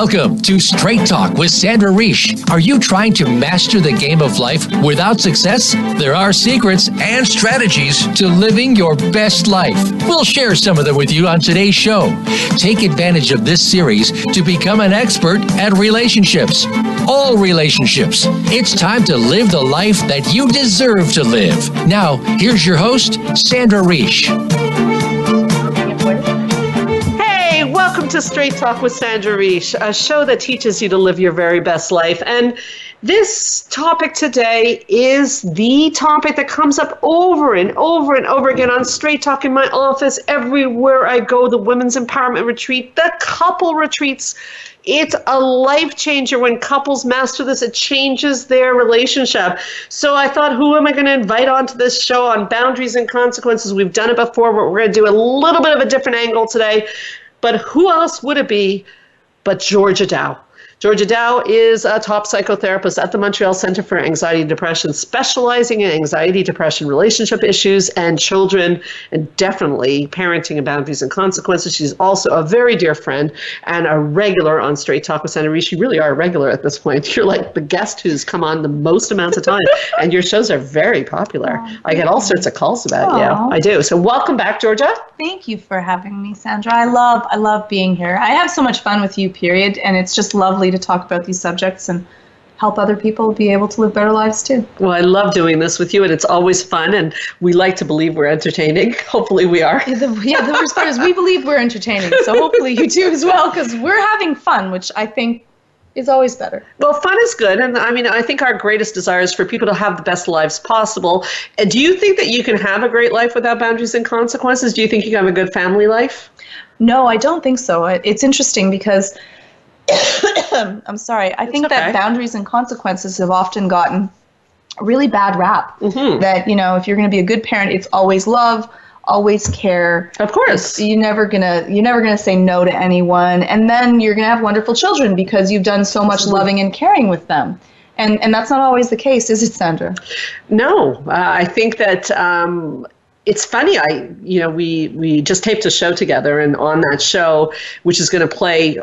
Welcome to Straight Talk with Sandra Reish. Are you trying to master the game of life without success? There are secrets and strategies to living your best life. We'll share some of them with you on today's show. Take advantage of this series to become an expert at relationships. All relationships. It's time to live the life that you deserve to live. Now, here's your host, Sandra Reish. Welcome to Straight Talk with Sandra Reish, a show that teaches you to live your very best life. And this topic today is the topic that comes up over and over and over again on Straight Talk in my office, everywhere I go, the Women's Empowerment Retreat, the couple retreats. It's a life changer when couples master this. It changes their relationship. So I thought, who am I going to invite onto this show on boundaries and consequences? We've done it before, but we're going to do a little bit of a different angle today. But who else would it be but Georgia Dow? Georgia Dow is a top psychotherapist at the Montreal Centre for Anxiety and Depression, specializing in anxiety, depression, relationship issues, and children, and definitely parenting and boundaries and consequences. She's also a very dear friend and a regular on Straight Talk with Sandra Reish. You really are a regular at this point. You're like the guest who's come on the most amounts of time, and your shows are very popular. I get all sorts of calls about you. I do. So welcome back, Georgia. Thank you for having me, Sandra. I love being here. I have so much fun with you, period, and it's just lovely to talk about these subjects and help other people be able to live better lives too. Well, I love doing this with you, and it's always fun, and we like to believe we're entertaining. Hopefully we are. The worst part is we believe we're entertaining, so hopefully you do as well, because we're having fun, which I think is always better. Well, fun is good, and I mean, I think our greatest desire is for people to have the best lives possible. And do you think that you can have a great life without boundaries and consequences? Do you think you can have a good family life? No, I don't think so. It's interesting because I'm sorry. I think that boundaries and consequences have often gotten a really bad rap. Mm-hmm. That, you know, if you're going to be a good parent, it's always love, always care. Of course. You're never gonna say no to anyone, and then you're gonna have wonderful children because you've done so much loving and caring with them. And that's not always the case, is it, Sandra? No, I think that it's funny. We just taped a show together, and on that show, which is going to play,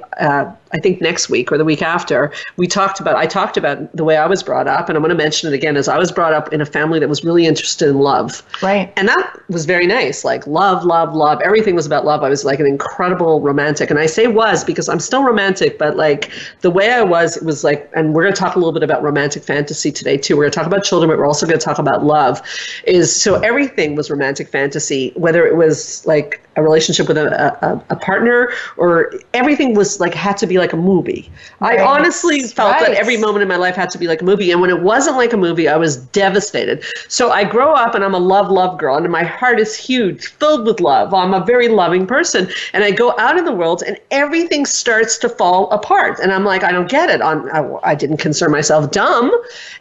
I think next week or the week after, I talked about the way I was brought up, and I'm going to mention it again, as I was brought up in a family that was really interested in love. Right. And that was very nice. Like love, love, love. Everything was about love. I was like an incredible romantic. And I say was because I'm still romantic, but like the way I was, it was like, and we're going to talk a little bit about romantic fantasy today too. We're going to talk about children, but we're also going to talk about love. So everything was romantic fantasy, whether it was like a relationship with a partner, or everything was like, had to be like a movie. Right. I honestly felt that every moment in my life had to be like a movie. And when it wasn't like a movie, I was devastated. So I grow up and I'm a love girl, and my heart is huge, filled with love. I'm a very loving person. And I go out in the world and everything starts to fall apart. And I'm like, I don't get it. I didn't consider myself dumb.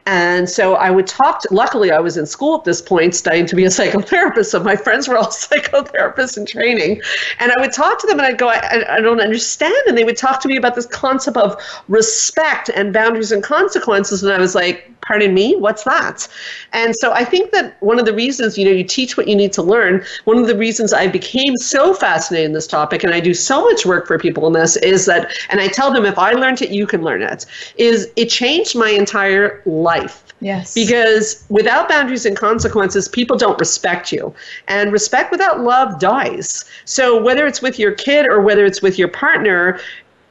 And so I would talk luckily I was in school at this point studying to be a psychotherapist. So my friends were all psychotherapists in training. And I would talk to them and I'd go, I don't understand. And they would talk to me about this concept of respect and boundaries and consequences. And I was like, pardon me, what's that? And so I think that one of the reasons, you teach what you need to learn. One of the reasons I became so fascinated in this topic, and I do so much work for people in this, is that, and I tell them, if I learned it, you can learn it, is it changed my entire life. Yes. Because without boundaries and consequences, people don't respect you. And respect without love dies. So whether it's with your kid or whether it's with your partner,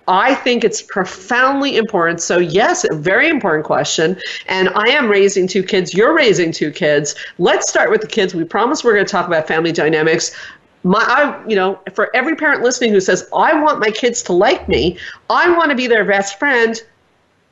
I think it's profoundly important. So yes, a very important question. And I am raising 2 kids. You're raising 2 kids. Let's start with the kids. We promise we're going to talk about family dynamics. For every parent listening who says, I want my kids to like me, I want to be their best friend,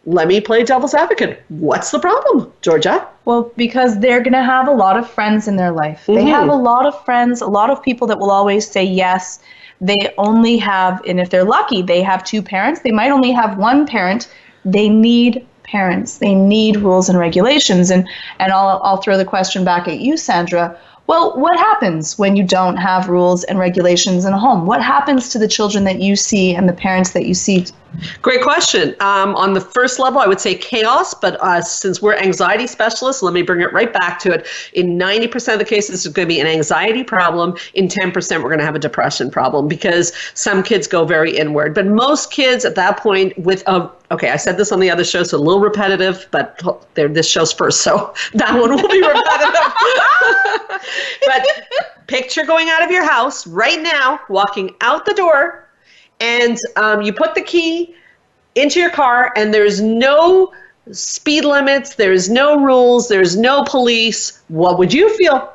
let me play devil's advocate. What's the problem, Georgia? Well, because they're going to have a lot of friends in their life. Mm-hmm. They have a lot of friends, a lot of people that will always say yes. They only have, and if they're lucky, they have 2 parents. They might only have 1 parent. They need parents. They need rules and regulations. And I'll throw the question back at you, Sandra. Well, what happens when you don't have rules and regulations in a home? What happens to the children that you see and the parents that you see Great question. On the first level, I would say chaos, but since we're anxiety specialists, let me bring it right back to it. In 90% of the cases, it's going to be an anxiety problem. In 10%, we're going to have a depression problem because some kids go very inward. But most kids at that point okay, I said this on the other show, so a little repetitive, but this show's first, so that one will be repetitive. But picture going out of your house right now, walking out the door, and you put the key into your car, and there's no speed limits, there's no rules, there's no police. What would you feel?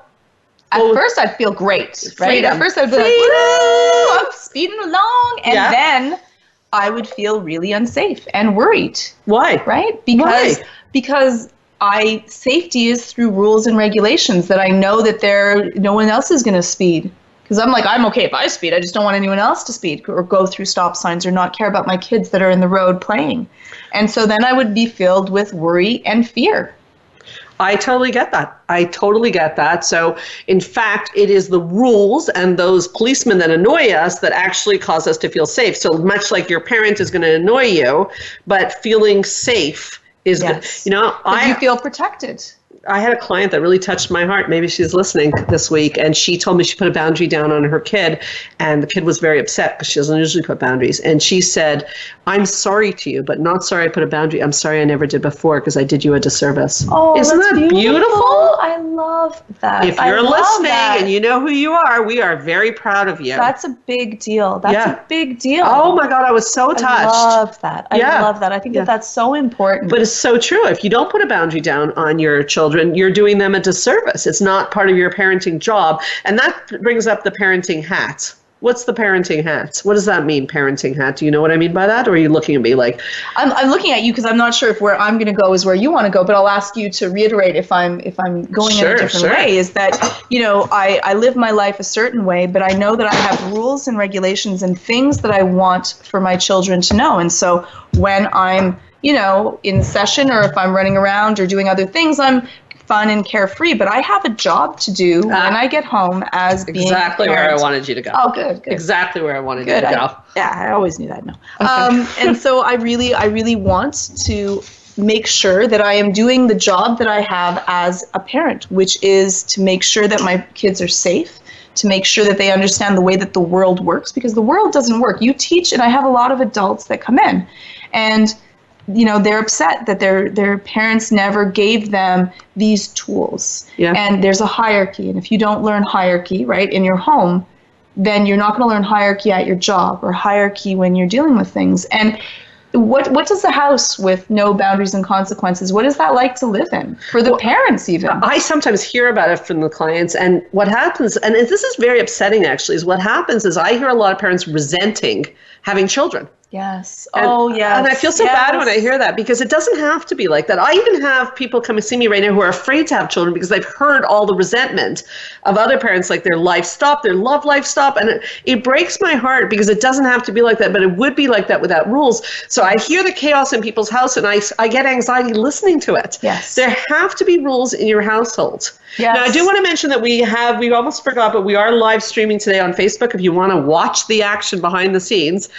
At first, I'd feel great, right? Freedom. At first, I'd be like, woo, I'm speeding along. And then I would feel really unsafe and worried. Why? Right? Why? Because safety is through rules and regulations that I know that no one else is going to speed. Because I'm okay if I speed. I just don't want anyone else to speed or go through stop signs or not care about my kids that are in the road playing. And so then I would be filled with worry and fear. I totally get that. So, in fact, it is the rules and those policemen that annoy us that actually cause us to feel safe. So much like your parent is going to annoy you, but feeling safe is good. You feel protected. I had a client that really touched my heart. Maybe she's listening this week, and she told me she put a boundary down on her kid, and the kid was very upset because she doesn't usually put boundaries. And she said, "I'm sorry to you, but not sorry I put a boundary. I'm sorry I never did before because I did you a disservice." Oh, isn't that beautiful? I love that. If you're listening and you know who you are, we are very proud of you. That's a big deal. That's a big deal. Oh my God, I was so touched. I love that. I love that. I think that's so important. But it's so true. If you don't put a boundary down on your children, you're doing them a disservice. It's not part of your parenting job. And that brings up the parenting hat. What's the parenting hat? What does that mean, parenting hat? Do you know what I mean by that? Or are you looking at me like... I'm looking at you because I'm not sure if where I'm going to go is where you want to go, but I'll ask you to reiterate if I'm going in a different way, is that, I live my life a certain way, but I know that I have rules and regulations and things that I want for my children to know. And so when I'm, in session or if I'm running around or doing other things, I'm fun and carefree, but I have a job to do when I get home as being exactly where I wanted you to go. Oh, good. Exactly where I wanted you to go. I always knew that. No. And so I really want to make sure that I am doing the job that I have as a parent, which is to make sure that my kids are safe, to make sure that they understand the way that the world works, because the world doesn't work. You teach, and I have a lot of adults that come in, and they're upset that their parents never gave them these tools. Yeah. And there's a hierarchy. And if you don't learn hierarchy, right, in your home, then you're not going to learn hierarchy at your job or hierarchy when you're dealing with things. And what does the house with no boundaries and consequences, what is that like to live in for the parents even? I sometimes hear about it from the clients, and what happens, and this is very upsetting actually, is what happens is I hear a lot of parents resenting having children. Yes. Yes. And I feel so bad when I hear that, because it doesn't have to be like that. I even have people come and see me right now who are afraid to have children because they've heard all the resentment of other parents, like their life stopped, their love life stopped. And it breaks my heart because it doesn't have to be like that, but it would be like that without rules. So I hear the chaos in people's house and I get anxiety listening to it. Yes. There have to be rules in your household. Yes. Now, I do want to mention that we almost forgot, but we are live streaming today on Facebook if you want to watch the action behind the scenes.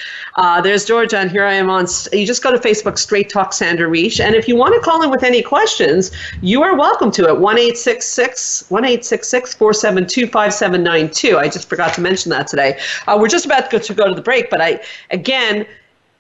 There's Georgia, and here I am you just go to Facebook, Straight Talk Sandra Reich. And if you want to call in with any questions, you are welcome to it. 1-866-472-5792. I just forgot to mention that today. We're just about to go to the break, but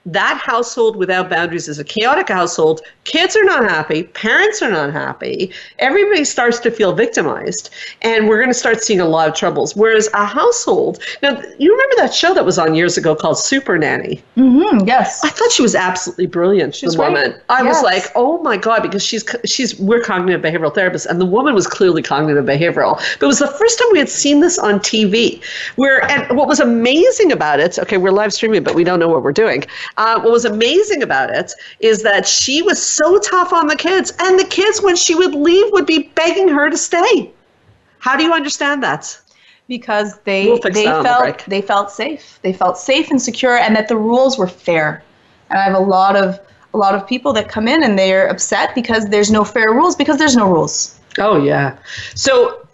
that household without boundaries is a chaotic household. Kids are not happy. Parents are not happy. Everybody starts to feel victimized. And we're going to start seeing a lot of troubles. Whereas a household, now, you remember that show that was on years ago called Super Nanny? Mm-hmm, yes. I thought she was absolutely brilliant, the woman. I was like, oh my God, because we're cognitive behavioral therapists, and the woman was clearly cognitive behavioral. But it was the first time we had seen this on TV. And what was amazing about it, okay, we're live streaming, but we don't know what we're doing. What was amazing about it is that she was so tough on the kids, and the kids, when she would leave, would be begging her to stay. How do you understand that? Because they felt safe. They felt safe and secure, and that the rules were fair. And I have a lot of people that come in and they're upset because there's no fair rules, because there's no rules. Oh yeah. So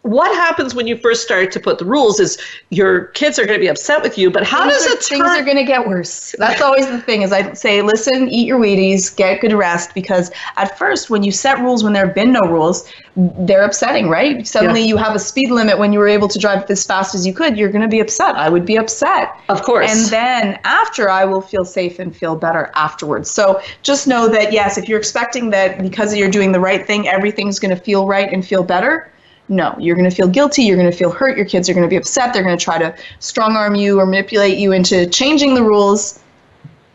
what happens when you first start to put the rules is your kids are going to be upset with you, but how does it turn? Things are going to get worse. That's always the thing, is I say, listen, eat your Wheaties, get good rest, because at first when you set rules when there have been no rules, they're upsetting, right? Suddenly you have a speed limit when you were able to drive as fast as you could, you're going to be upset. I would be upset. Of course. And then after, I will feel safe and feel better afterwards. So just know that, yes, if you're expecting that because you're doing the right thing, everything's going to feel right and feel better, no, you're going to feel guilty. You're going to feel hurt. Your kids are going to be upset. They're going to try to strong arm you or manipulate you into changing the rules,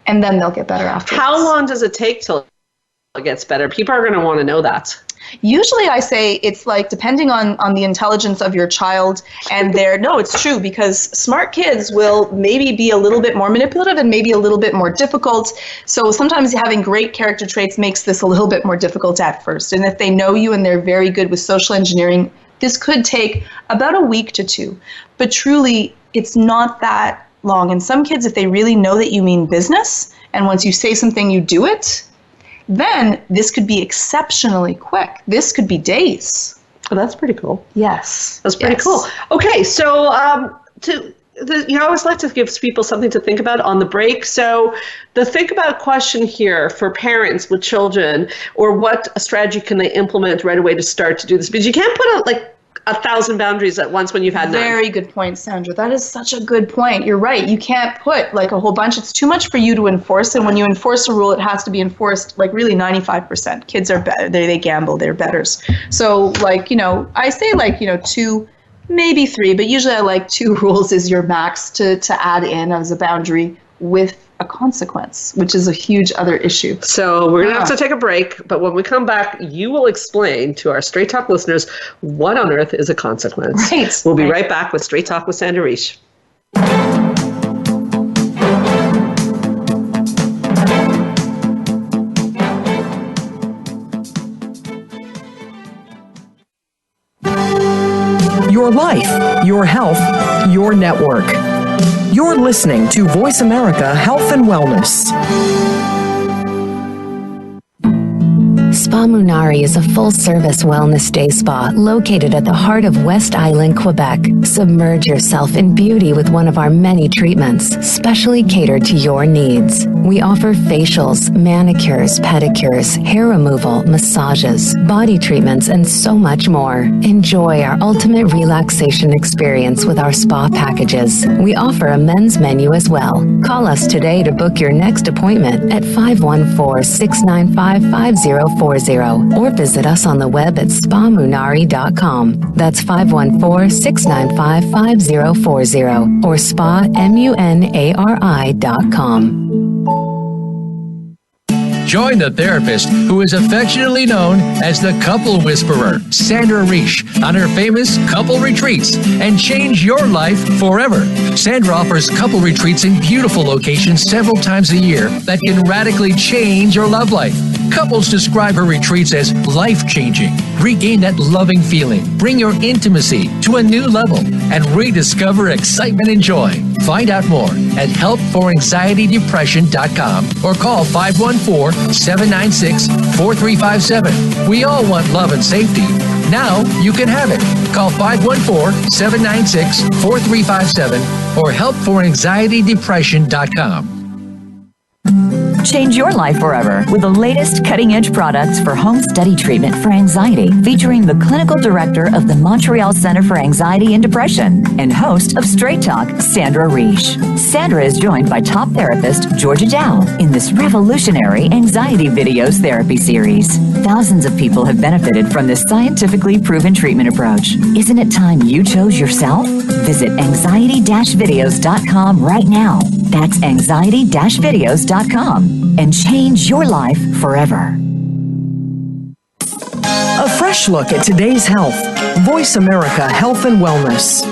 and then they'll get better afterwards. How long does it take till it gets better? People are going to want to know that. Usually I say it's like depending on the intelligence of your child and no, it's true, because smart kids will maybe be a little bit more manipulative and maybe a little bit more difficult. So sometimes having great character traits makes this a little bit more difficult at first. And if they know you and they're very good with social engineering, this could take about a week to 2. But truly, it's not that long. And some kids, if they really know that you mean business, and once you say something, you do it, then this could be exceptionally quick. This could be days. Oh, that's pretty cool. Yes. That's pretty cool. Okay, so you always like to give people something to think about on the break. So the think about question here for parents with children, or what strategy can they implement right away to start to do this? Because you can't put out like 1,000 boundaries at once when you've had none. Very good point, Sandra. That is such a good point. You're right. You can't put like a whole bunch. It's too much for you to enforce. And when you enforce a rule, it has to be enforced like really 95%. Kids are better. They gamble. They're betters. So like, I say like, 2, maybe 3, but usually I like 2 rules is your max to add in as a boundary with a consequence, which is a huge other issue. So we're going to have to take a break, but when we come back, you will explain to our Straight Talk listeners what on earth is a consequence. Right. We'll be right back with Straight Talk with Sandra Reish. Your life, your health, your network. You're listening to Voice America Health and Wellness. Spa Munari is a full-service wellness day spa located at the heart of West Island, Quebec. Submerge yourself in beauty with one of our many treatments, specially catered to your needs. We offer facials, manicures, pedicures, hair removal, massages, body treatments, and so much more. Enjoy our ultimate relaxation experience with our spa packages. We offer a men's menu as well. Call us today to book your next appointment at 514-695-5040 or visit us on the web at spamunari.com. That's 514-695-5040 or spamunari.com. Join the therapist who is affectionately known as the Couple Whisperer, Sandra Reish, on her famous couple retreats, and change your life forever. Sandra offers couple retreats in beautiful locations several times a year that can radically change your love life. Couples describe her retreats as life-changing. Regain that loving feeling, bring your intimacy to a new level, and rediscover excitement and joy. Find out more at helpforanxietydepression.com or call 514-796-4357. We all want love and safety. Now you can have it. Call 514-796-4357 or helpforanxietydepression.com. Change your life forever with the latest cutting-edge products for home study treatment for anxiety, featuring the clinical director of the Montreal Center for Anxiety and Depression and host of Straight Talk, Sandra Reish. Sandra is joined by top therapist Georgia Dow in this revolutionary anxiety videos therapy series. Thousands of people have benefited from this scientifically proven treatment approach. Isn't it time you chose yourself? Visit anxiety-videos.com right now. That's anxiety-videos.com and change your life forever. A fresh look at today's health. Voice America Health and Wellness.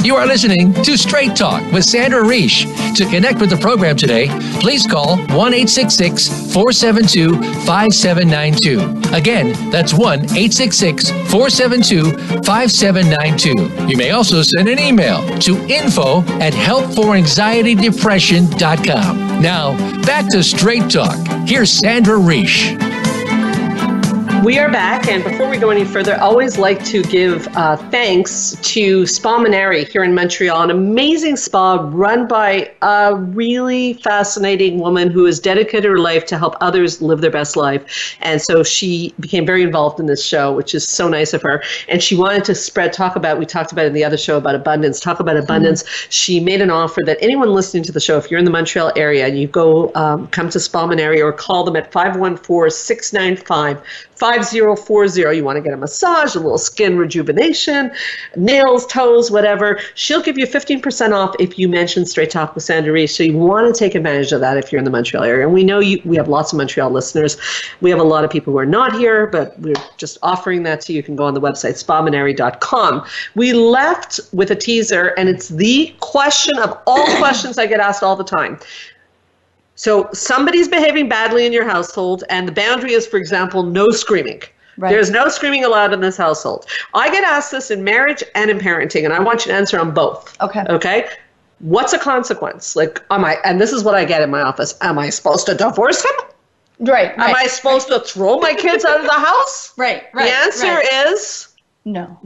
You are listening to Straight Talk with Sandra Reish. To connect with the program today, please call 1-866-472-5792. Again, that's 1-866-472-5792. You may also send an email to info@helpforanxietydepression.com. Now, back to Straight Talk. Here's Sandra Reich. We are back, and before we go any further, I always like to give thanks to Spa Minari here in Montreal, an amazing spa run by a really fascinating woman who has dedicated her life to help others live their best life. And so she became very involved in this show, which is so nice of her. And she wanted to we talked about it in the other show about abundance, talk about abundance. She made an offer that anyone listening to the show, if you're in the Montreal area and you go come to Spa Minari or call them at 514-695-5040. You want to get a massage, a little skin rejuvenation, nails, toes, whatever. She'll give you 15% off if you mention Straight Talk with Sandra Reich. So you want to take advantage of that if you're in the Montreal area. And we know we have lots of Montreal listeners. We have a lot of people who are not here, but we're just offering that to you. You can go on the website, spaminari.com. We left with a teaser, and it's the question of all questions I get asked all the time. So somebody's behaving badly in your household, and the boundary is, for example, no screaming. Right. There's no screaming allowed in this household. I get asked this in marriage and in parenting, and I want you to answer on both. Okay? What's a consequence? Like, and this is what I get in my office. Am I supposed to divorce him? Right. Am I supposed to throw my kids out of the house? Right. The answer is no.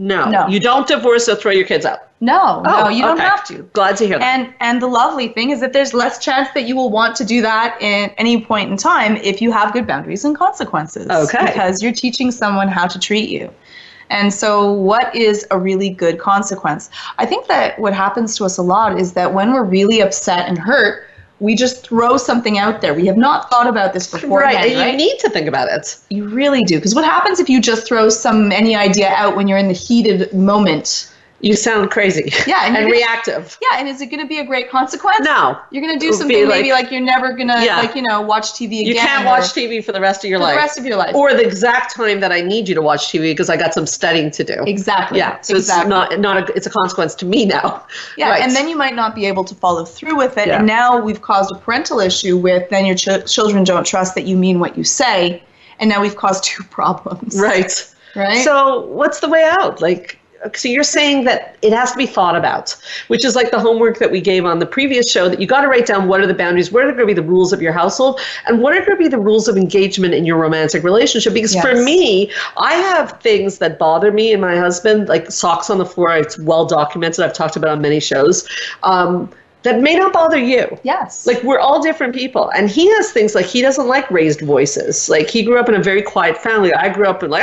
You don't divorce or throw your kids out. No, you don't have to. Glad to hear that. And the lovely thing is that there's less chance that you will want to do that at any point in time if you have good boundaries and consequences. Okay. Because you're teaching someone how to treat you. And so what is a really good consequence? I think that what happens to us a lot is that when we're really upset and hurt, we just throw something out there. We have not thought about this beforehand, right? And you need to think about it. You really do. Because what happens if you just throw any idea out when you're in the heated moment? You sound crazy. Yeah, and reactive. Yeah, and is it going to be a great consequence? No. You're going to do something maybe like you're never going to watch TV again. You can't watch TV for the rest of your life. For the rest of your life. Or the exact time that I need you to watch TV because I got some studying to do. Exactly. Yeah, so it's it's a consequence to me now. Yeah, right. And then you might not be able to follow through with it. Yeah. And now we've caused a parental issue with then your children don't trust that you mean what you say. And now we've caused two problems. Right. So what's the way out? So you're saying that it has to be thought about, which is like the homework that we gave on the previous show, that you got to write down what are the boundaries, what are going to be the rules of your household, and what are going to be the rules of engagement in your romantic relationship. Because for me, I have things that bother me and my husband, like socks on the floor. It's well documented. I've talked about it on many shows. That may not bother you. Yes. Like, we're all different people. And he has things like he doesn't like raised voices. Like, he grew up in a very quiet family. I grew up in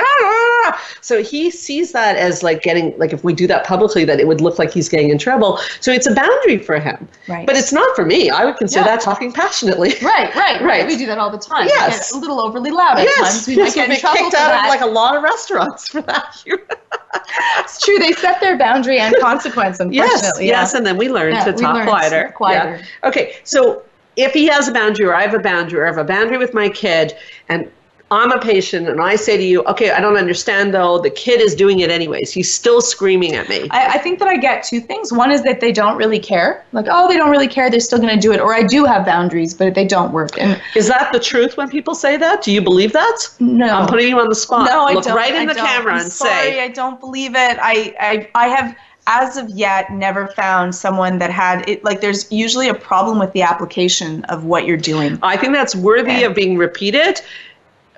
So he sees that as if we do that publicly, that it would look like he's getting in trouble. So it's a boundary for him. Right. But it's not for me. I would consider that talking passionately. Right. We do that all the time. Yes. We get a little overly loud at times. We might get in trouble kicked out of a lot of restaurants for that. It's true. They set their boundary and consequence, unfortunately. Yes, and then we learn to talk quieter. Yeah. Okay, so if he has a boundary, or I have a boundary, or I have a boundary with my kid, and I'm a patient, and I say to you, okay, I don't understand, though. The kid is doing it anyways. He's still screaming at me. I think that I get two things. One is that they don't really care. Like, they don't really care. They're still going to do it. Or I do have boundaries, but they don't work. And is that the truth when people say that? Do you believe that? No. I'm putting you on the spot. No, I don't. Look right in the camera and say. Sorry, I don't believe it. I have, as of yet, never found someone that had it. Like, there's usually a problem with the application of what you're doing. I think that's worthy of being repeated,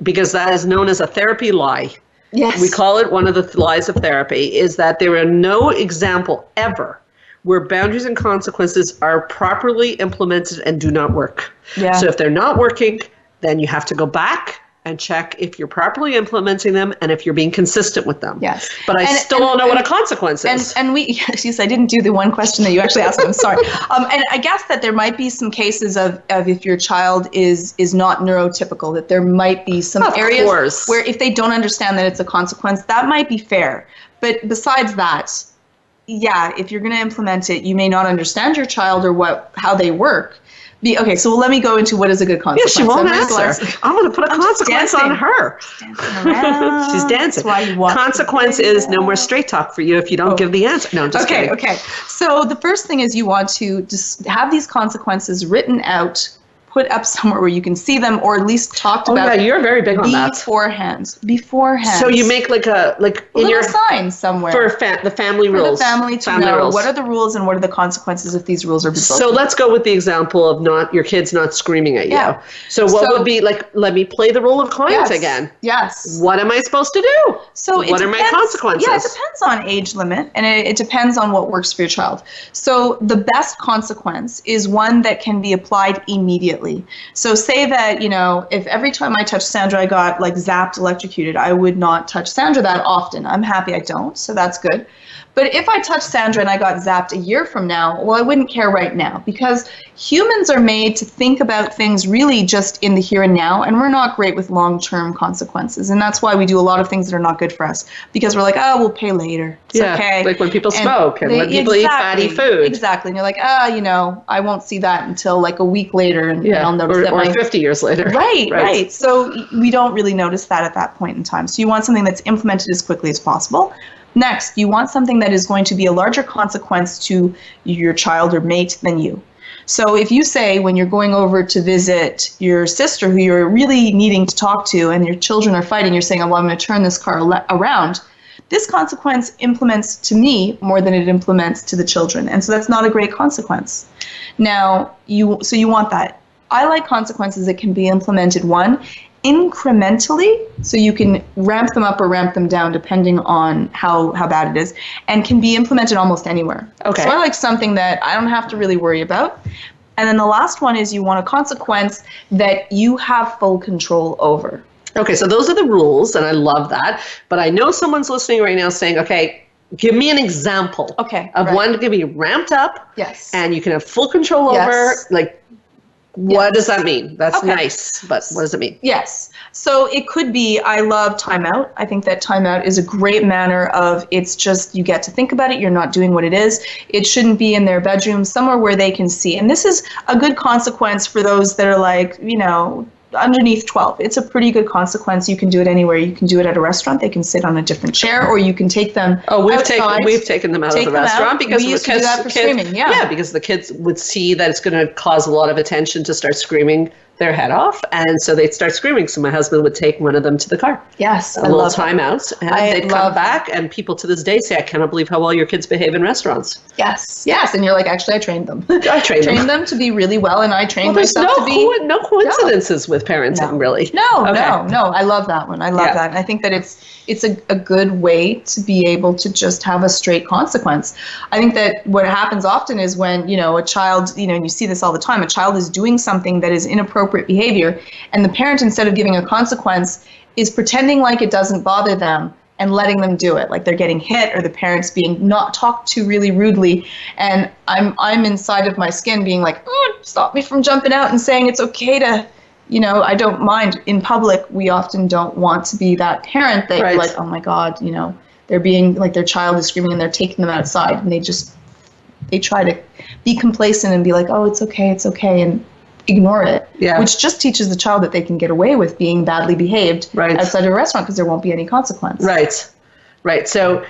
because that is known as a therapy lie. Yes. We call it one of the lies of therapy, is that there are no example ever where boundaries and consequences are properly implemented and do not work. Yeah. So if they're not working, then you have to go back and check if you're properly implementing them and if you're being consistent with them. Yes. But I still don't know what a consequence is. And yes, I didn't do the one question that you actually asked. I'm sorry. And I guess that there might be some cases of if your child is not neurotypical, that there might be some areas where if they don't understand that it's a consequence, that might be fair. But besides that, if you're going to implement it, you may not understand your child or how they work. Okay, so let me go into what is a good consequence. Yeah, she won't answer. I'm going to put a consequence on her. Dancing around. She's dancing. That's why you watch. Consequence is no more straight talk for you if you don't give the answer. No, I'm just kidding. Okay. So the first thing is you want to just have these consequences written out put up somewhere where you can see them, or at least talked about. Oh yeah, you're very big on that. Beforehand. So you make like a in your sign somewhere for the family rules. For the family to know what are the rules and what are the consequences if these rules are broken. So let's go with the example of your kids not screaming at you. Yeah. So what would be like? Let me play the role of client again. Yes. What am I supposed to do? So what are my consequences? Yeah, it depends on age limit, and it depends on what works for your child. So the best consequence is one that can be applied immediately. So say that, if every time I touch Sandra, I got like zapped, electrocuted, I would not touch Sandra that often. I'm happy I don't, so that's good. But if I touch Sandra and I got zapped a year from now, well, I wouldn't care right now, because humans are made to think about things really just in the here and now, and we're not great with long-term consequences. And that's why we do a lot of things that are not good for us, because we're like, oh, we'll pay later. It's okay. Like when people smoke and when people eat fatty food. Exactly. And you're like, I won't see that until like a week later, and I'll notice that. Or 50 years later. Right. So we don't really notice that at that point in time. So you want something that's implemented as quickly as possible. Next, you want something that is going to be a larger consequence to your child or mate than you. So if you say when you're going over to visit your sister who you're really needing to talk to and your children are fighting, you're saying, well, I'm going to turn this car around. This consequence implements to me more than it implements to the children. And so that's not a great consequence. Now, you want that. I like consequences that can be implemented, incrementally, so you can ramp them up or ramp them down depending on how bad it is, and can be implemented almost anywhere. Okay. So I like something that I don't have to really worry about. And then the last one is you want a consequence that you have full control over. Okay, so those are the rules, and I love that. But I know someone's listening right now saying, okay, give me an example of one that can be ramped up, and you can have full control over, like, what does that mean? That's nice, but what does it mean? Yes. So it could be, I love timeout. I think that timeout is a great manner of, it's just, you get to think about it. You're not doing what it is. It shouldn't be in their bedroom, somewhere where they can see. And this is a good consequence for those that are like, underneath 12. It's a pretty good consequence. You can do it anywhere. You can do it at a restaurant. They can sit on a different chair, or you can take them outside. We've taken them out of the restaurant because we used to do that for screaming. Yeah, because the kids would see that it's going to cause a lot of attention to start screaming their head off, and so they'd start screaming. So my husband would take one of them to the car. Yes, a little timeout, and they'd come back, and people to this day say, "I cannot believe how well your kids behave in restaurants." Yes, and you're like, actually, I trained them. I trained them to be really well, and I trained myself to be. No coincidences with parenting, really. No. I love that one. I love that, and I think that it's a good way to be able to just have a straight consequence. I think that what happens often is when, a child, and you see this all the time, a child is doing something that is inappropriate behavior, and the parent, instead of giving a consequence, is pretending like it doesn't bother them and letting them do it, like they're getting hit or the parent's being not talked to really rudely, and I'm inside of my skin being like, stop me from jumping out and saying it's okay to, I don't mind. In public, we often don't want to be that parent that you're like, oh my God, they're being like, their child is screaming and they're taking them outside, and they try to be complacent and be like, oh, it's okay, and ignore it, which just teaches the child that they can get away with being badly behaved outside of a restaurant because there won't be any consequence. Right. So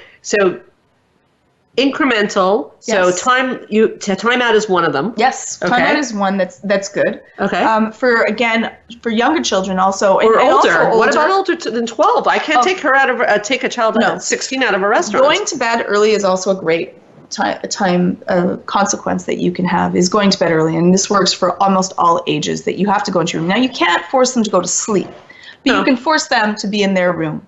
incremental. Yes. So timeout is one of them. Yes, timeout is one that's good. Okay. For younger children also, or older. What about older than 12? I can't take a child at 16 out of a restaurant. Going to bed early is also a great time consequence that you can have, is going to bed early, and this works for almost all ages, that you have to go into your room. Now, you can't force them to go to sleep, but you can force them to be in their room,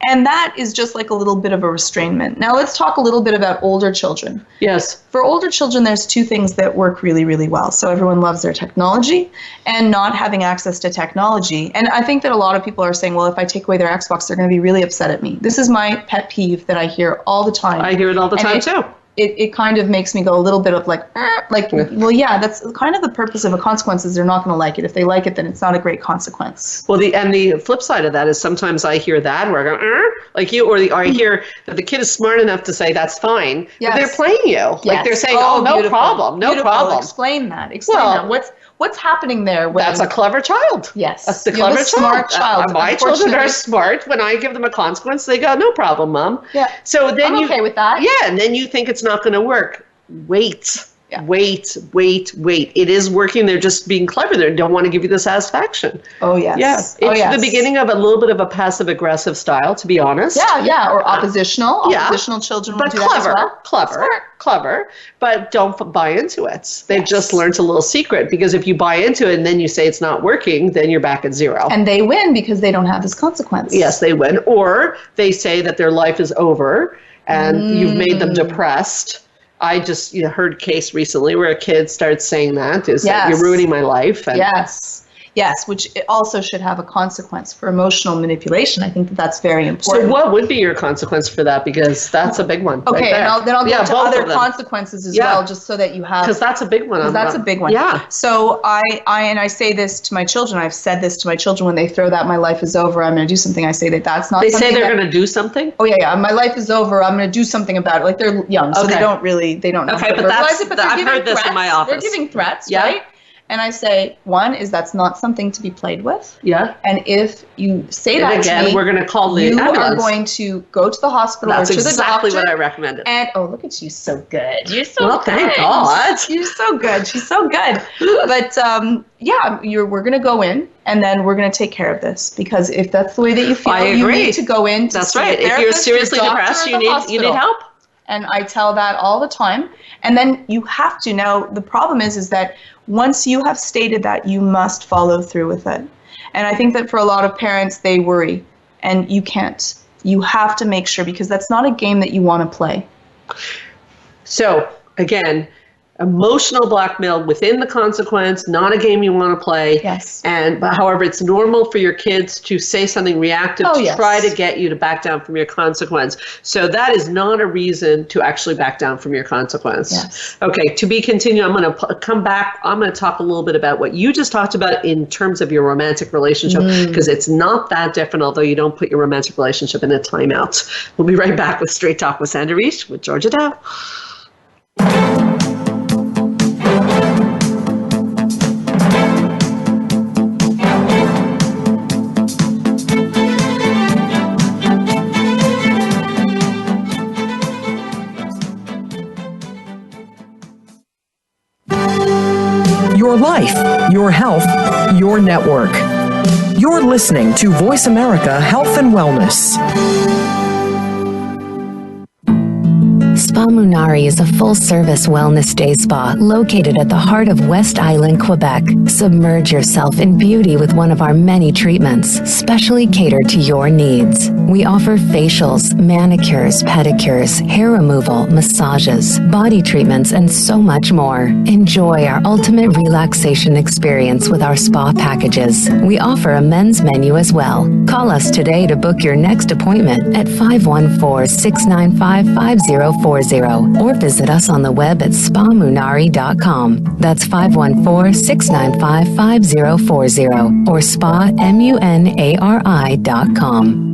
and that is just like a little bit of a restrainment. Now let's talk a little bit about older children. Yes. For older children, there's two things that work really, really well. So everyone loves their technology, and not having access to technology. And I think that a lot of people are saying, well, if I take away their Xbox, they're going to be really upset at me. This is my pet peeve that I hear all the time. I hear it all the time too. It kind of makes me go a little bit of well, yeah, that's kind of the purpose of a consequence, is they're not going to like it. If they like it, then it's not a great consequence. Well, the flip side of that is sometimes I hear that where I go, like you, or I hear that the kid is smart enough to say that's fine, but they're playing you. Yes. Like they're saying, no problem, no problem. Explain that. What's happening there? That's a clever child. Yes. That's the clever smart child. My children are smart. When I give them a consequence, they go, no problem, Mom. Yeah. So then I'm okay with that. Yeah, and then you think it's not going to work. Wait. wait. It is working. They're just being clever. They don't want to give you the satisfaction. Oh, yes. Yes. It's the beginning of a little bit of a passive-aggressive style, to be honest. Yeah. Or oppositional. Yeah. Oppositional children will But do that as well. clever, but don't buy into it. They've Yes. just learned a little secret, because if you buy into it and then you say it's not working, then you're back at zero. And they win because they don't have this consequence. Yes, they win. Or they say that their life is over and you've made them depressed. I just heard a case recently where a kid starts saying that, that you're ruining my life. And Yes, which it also should have a consequence for emotional manipulation. I think that's very important. So what would be your consequence for that? Because that's a big one. Okay, right, and then I'll get to other consequences as well, just so that you have. Because that's a big one. That's a big one. Yeah. So I say this to my children. I've said this to my children when they throw that my life is over, I'm going to do something. I say that's not. They say they're going to do something. Oh yeah. My life is over. I'm going to do something about it. Like they're young, so they don't know. Okay, but I've heard this in my office. They're giving threats, right? And I say, one is that's not something to be played with. Yeah. And if you say that again, to me, we're going to call the ambulance. You are going to go to the hospital That's or to the doctor. That's exactly what I recommended. And look at you, so good. You're so well, good. Thank God. You're so good. She's so good. But we're going to go in, and then we're going to take care of this, because if that's the way that you feel, you need to go in. That's right. If you're seriously depressed, you need help. And I tell that all the time. And then you have to. Now, the problem is that once you have stated that, you must follow through with it. And I think that for a lot of parents, they worry, and you can't. You have to make sure, because that's not a game that you want to play. So, again, emotional blackmail within the consequence, not a game you want to play. Yes. But however, it's normal for your kids to say something reactive to try to get you to back down from your consequence. So that is not a reason to actually back down from your consequence. Yes. Okay, to be continued, I'm going to come back. I'm going to talk a little bit about what you just talked about in terms of your romantic relationship, because it's not that different, although you don't put your romantic relationship in a timeout. We'll be right back with Straight Talk with Sandra Reich with Georgia Dow. Your life, your health, your network. You're listening to Voice America Health and Wellness. Spa Munari is a full-service wellness day spa located at the heart of West Island, Quebec. Submerge yourself in beauty with one of our many treatments, specially catered to your needs. We offer facials, manicures, pedicures, hair removal, massages, body treatments, and so much more. Enjoy our ultimate relaxation experience with our spa packages. We offer a men's menu as well. Call us today to book your next appointment at 514-695-5040 or visit us on the web at spamunari.com. That's 514-695-5040 or spamunari.com.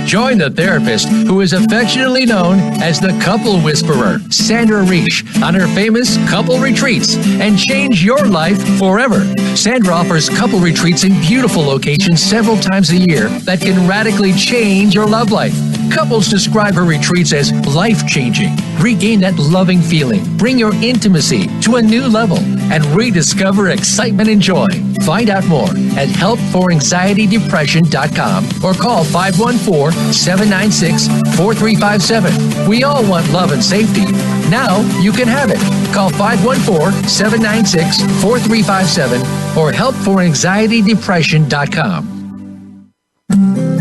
Join the therapist who is affectionately known as the Couple Whisperer, Sandra Reich, on her famous couple retreats and change your life forever. Sandra offers couple retreats in beautiful locations several times a year that can radically change your love life. Couples describe her retreats as life-changing. Regain that loving feeling, bring your intimacy to a new level, and rediscover excitement and joy. Find out more at helpforanxietydepression.com or call 514-796-4357. We all want love and safety. Now you can have it. Call 514-796-4357 or helpforanxietydepression.com.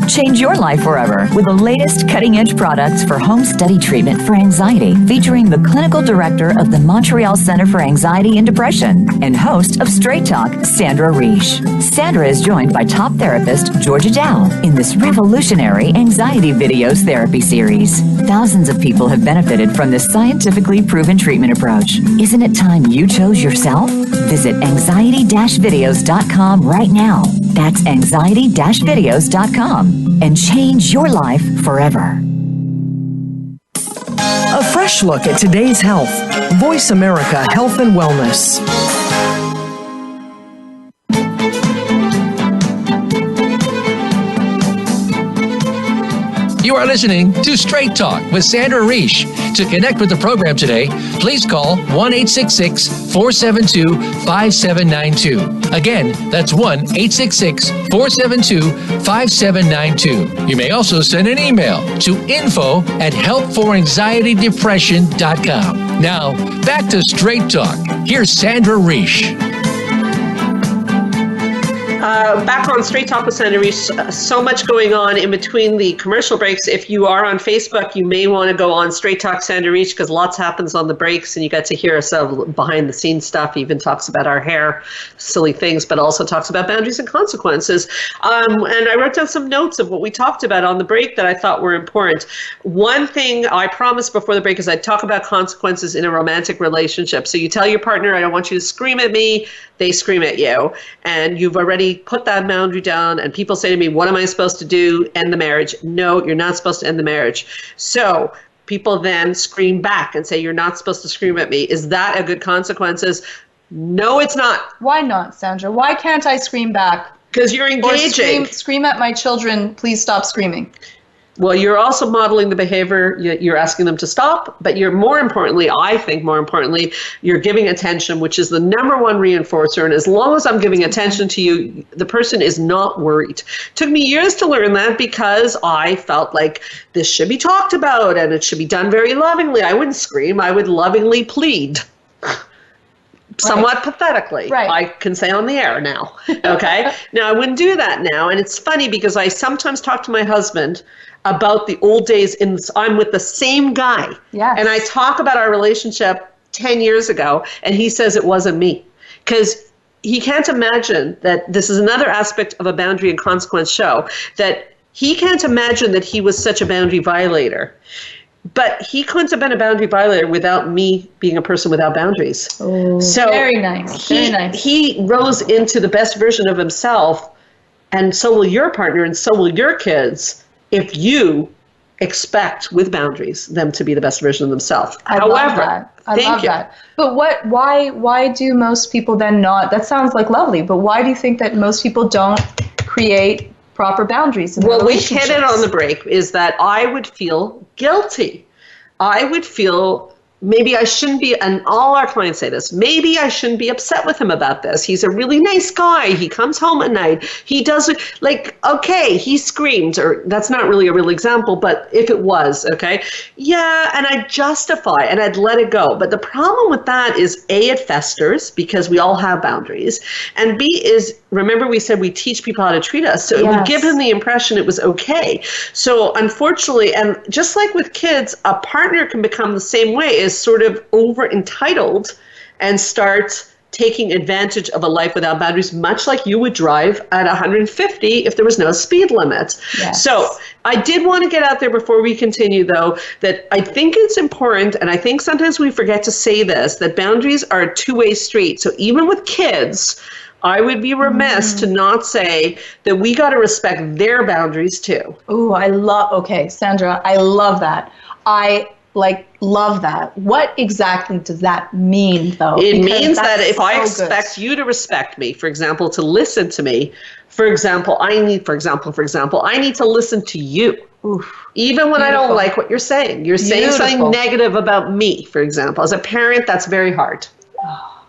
Change your life forever with the latest cutting-edge products for home study treatment for anxiety, featuring the clinical director of the Montreal Center for Anxiety and Depression and host of Straight Talk, Sandra Reich. Sandra is joined by top therapist Georgia Dow in this revolutionary anxiety videos therapy series. Thousands of people have benefited from this scientifically proven treatment approach. Isn't it time you chose yourself? Visit anxiety-videos.com right now. That's anxiety-videos.com and change your life forever. A fresh look at today's health. Voice America Health and Wellness. You are listening to Straight Talk with Sandra Reish. To connect with the program today, please call 1-866-472-5792. Again, that's 1-866-472-5792. You may also send an email to info@helpforanxietydepression.com. Now, back to Straight Talk. Here's Sandra Reish. Back on Straight Talk with Sandra Reish, so much going on in between the commercial breaks. If you are on Facebook, you may want to go on Straight Talk Sandra Reish because lots happens on the breaks and you get to hear us behind the scenes stuff. He even talks about our hair, silly things, but also talks about boundaries and consequences. And I wrote down some notes of what we talked about on the break that I thought were important. One thing I promised before the break is I'd talk about consequences in a romantic relationship. So you tell your partner, I don't want you to scream at me. They scream at you. And you've already put that boundary down. And people say to me, what am I supposed to do? End the marriage. No, you're not supposed to end the marriage. So people then scream back and say, you're not supposed to scream at me. Is that a good consequences? No, it's not. Why not, Sandra? Why can't I scream back? Because you're engaging. Or scream at my children, please stop screaming. Well, you're also modeling the behavior. You're asking them to stop, but you're more importantly, you're giving attention, which is the number one reinforcer. And as long as I'm giving attention to you, the person is not worried. Took me years to learn that because I felt like this should be talked about and it should be done very lovingly. I wouldn't scream. I would lovingly plead. Somewhat pathetically, right. I can say on the air now. Okay. Now I wouldn't do that now. And it's funny because I sometimes talk to my husband about the old days I'm with the same guy. Yes. And I talk about our relationship 10 years ago and he says it wasn't me because he can't imagine that this is another aspect of a boundary and consequence show, that he can't imagine that he was such a boundary violator. But he couldn't have been a boundary violator without me being a person without boundaries. Oh, so very nice. Very nice. He rose into the best version of himself, and so will your partner, and so will your kids, if you expect with boundaries them to be the best version of themselves. I love that. But why do most people then not? That sounds like lovely, but why do you think that most people don't create proper boundaries in their relationships? We hit it on the break is that I would feel guilty. I would feel maybe I shouldn't be, and all our clients say this, maybe I shouldn't be upset with him about this. He's a really nice guy. He comes home at night. He does it like, okay, he screamed, or that's not really a real example, but if it was, okay, yeah, and I'd justify and I'd let it go. But the problem with that is A, it festers because we all have boundaries, and B is, remember we said we teach people how to treat us, so it would give him the impression it was okay. So unfortunately, and just like with kids, a partner can become the same way, is sort of over entitled and start taking advantage of a life without boundaries, much like you would drive at 150 if there was no speed limit. Yes. So I did want to get out there before we continue, though, that I think it's important, and I think sometimes we forget to say this, that boundaries are a two-way street. So even with kids, I would be remiss to not say that we got to respect their boundaries too. Oh, okay, Sandra, I love that. I love that. What exactly does that mean, though? It means that if I expect you to respect me, for example, to listen to me, I need to listen to you. Oof, even when I don't like what you're saying. You're saying something negative about me, for example. As a parent, that's very hard. Oh,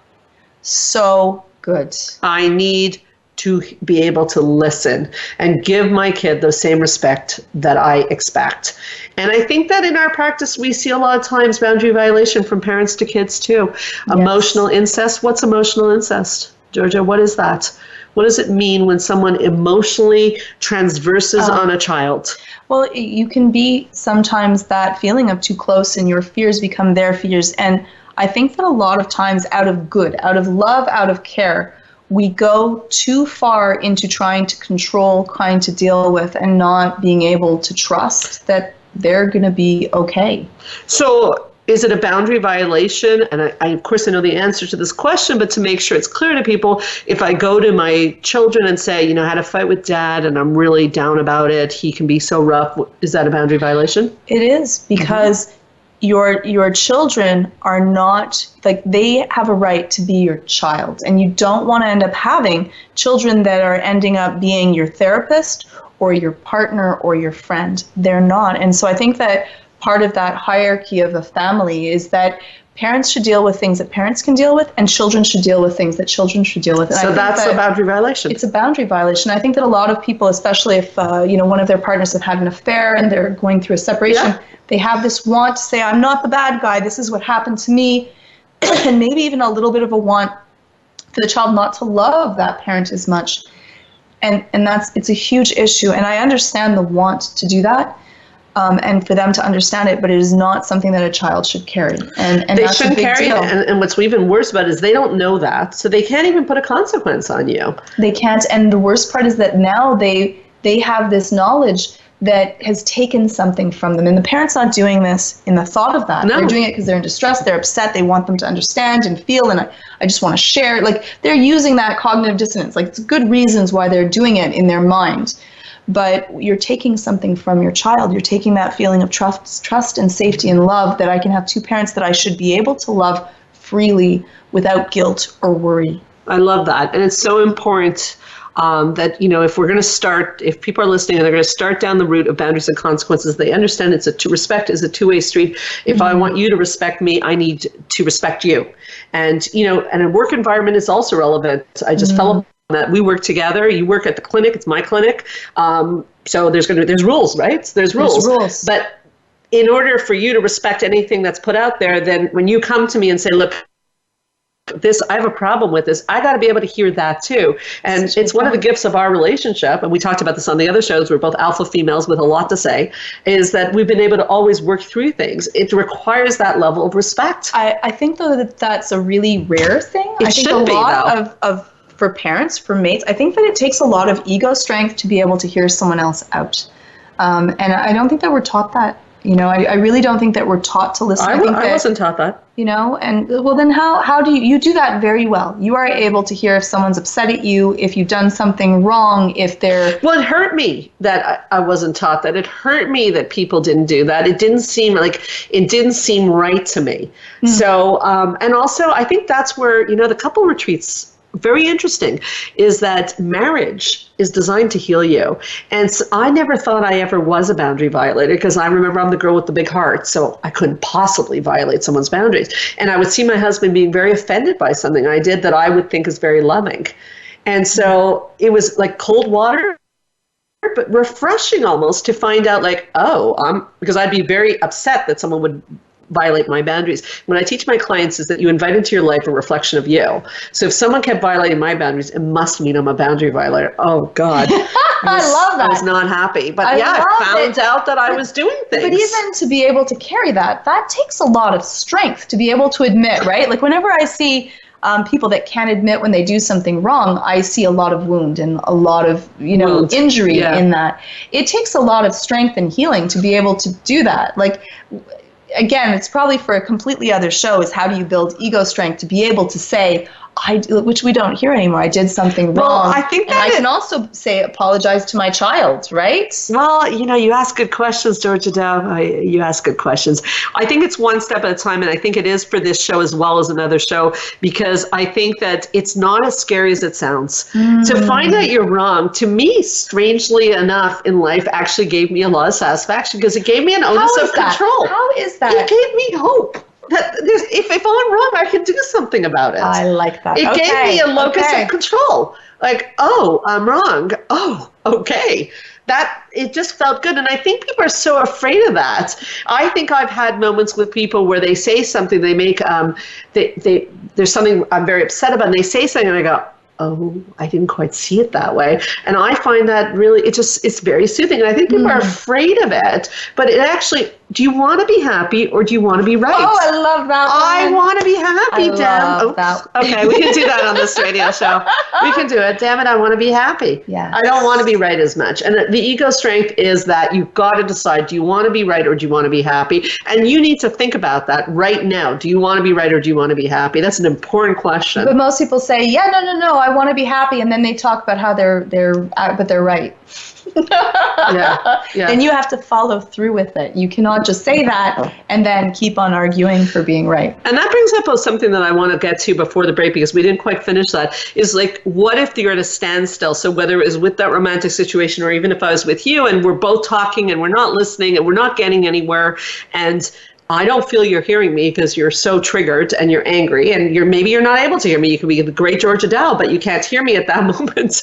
so good. I need to be able to listen and give my kid the same respect that I expect. And I think that in our practice, we see a lot of times boundary violation from parents to kids too. Yes. Emotional incest. What's emotional incest? Georgia, what is that? What does it mean when someone emotionally transverses on a child? Well, you can be sometimes that feeling of too close and your fears become their fears. And I think that a lot of times out of love, out of care, we go too far into trying to control, trying to deal with, and not being able to trust that they're going to be okay. So is it a boundary violation? And I, of course, I know the answer to this question, but to make sure it's clear to people, if I go to my children and say, I had a fight with dad and I'm really down about it, he can be so rough, is that a boundary violation? It is, because your children are not, like, they have a right to be your child, and you don't want to end up having children that are ending up being your therapist or your partner or your friend. They're not. And so I think that part of that hierarchy of a family is that parents should deal with things that parents can deal with, and children should deal with things that children should deal with. And so that's a boundary violation. It's a boundary violation. I think that a lot of people, especially if one of their partners have had an affair and they're going through a separation, they have this want to say, I'm not the bad guy, this is what happened to me, and maybe even a little bit of a want for the child not to love that parent as much. And it's a huge issue, and I understand the want to do that. And for them to understand it, but it is not something that a child should carry. And they that's shouldn't a big carry deal. it. And what's even worse about it is they don't know that, so they can't even put a consequence on you. They can't. And the worst part is that now they have this knowledge that has taken something from them. And the parent's not doing this in the thought of that. No. They're doing it because they're in distress, they're upset, they want them to understand and feel, and I just want to share it. Like, they're using that cognitive dissonance. Like, it's good reasons why they're doing it in their mind. But you're taking something from your child. You're taking that feeling of trust and safety and love, that I can have two parents that I should be able to love freely without guilt or worry. I love that. And it's so important that, if we're going to start, if people are listening and they're going to start down the route of boundaries and consequences, they understand respect is a two-way street. If I want you to respect me, I need to respect you. And, and a work environment is also relevant. I just fell that we work together. You work at the clinic. It's my clinic. So there's rules, right? There's rules. But in order for you to respect anything that's put out there, then when you come to me and say, look, I have a problem with this, I got to be able to hear that too. And it's one of the gifts of our relationship, and we talked about this on the other shows, we're both alpha females with a lot to say, is that we've been able to always work through things. It requires that level of respect. I think, though, that that's a really rare thing. It I think should a be, lot though. of for parents, for mates, I think that it takes a lot of ego strength to be able to hear someone else out. And I don't think that we're taught that. I really don't think that we're taught to listen. I wasn't taught that. And well, then how do you do that very well? You are able to hear if someone's upset at you, if you've done something wrong, if they're... Well, it hurt me that I wasn't taught that. It hurt me that people didn't do that. It didn't seem right to me. So, and also I think that's where, the couple retreats, very interesting, is that marriage is designed to heal you. And so I never thought I ever was a boundary violator, because I remember I'm the girl with the big heart, so I couldn't possibly violate someone's boundaries. And I would see my husband being very offended by something I did that I would think is very loving. And so it was like cold water, but refreshing almost to find out, like, because I'd be very upset that someone would violate my boundaries. What I teach my clients is that you invite into your life a reflection of you. So if someone kept violating my boundaries, it must mean I'm a boundary violator. Oh God. I love that. I was not happy. But I found out that I was doing things. But even to be able to carry that takes a lot of strength to be able to admit, right? Like, whenever I see people that can't admit when they do something wrong, I see a lot of wound and a lot of, injury in that. It takes a lot of strength and healing to be able to do that. Like, again, it's probably for a completely other show, is how do you build ego strength to be able to say, which we don't hear anymore, I did something wrong. I think I can also say, apologize to my child, right? Well, you ask good questions, Georgia Dow. You ask good questions. I think it's one step at a time, and I think it is for this show as well as another show, because I think that it's not as scary as it sounds. To find out you're wrong, to me, strangely enough, in life, actually gave me a lot of satisfaction, because it gave me an onus of control. How is that? It gave me hope. That if I'm wrong, I can do something about it. I like that. It gave me a locus of control. Like, I'm wrong. Oh, okay. That it just felt good. And I think people are so afraid of that. I think I've had moments with people where they say something, they make there's something I'm very upset about, and they say something, and I go, oh, I didn't quite see it that way. And I find that really, it's very soothing. And I think people are afraid of it, but it actually, do you want to be happy or do you want to be right? Oh, I love that one. I want to be happy, love that. Okay, we can do that on this radio show. We can do it. Damn it, I want to be happy. Yes. I don't want to be right as much. And the ego strength is that you've got to decide, do you want to be right or do you want to be happy? And you need to think about that right now. Do you want to be right or do you want to be happy? That's an important question. But most people say, no, I want to be happy. And then they talk about how they're right. Yeah. Then you have to follow through with it. You cannot just say that and then keep on arguing for being right. And that brings up something that I want to get to before the break, because we didn't quite finish that, is like, what if you're at a standstill? So whether it was with that romantic situation, or even if I was with you and we're both talking and we're not listening and we're not getting anywhere, and I don't feel you're hearing me because you're so triggered and you're angry, and maybe you're not able to hear me. You could be the great Georgia Dow, but you can't hear me at that moment,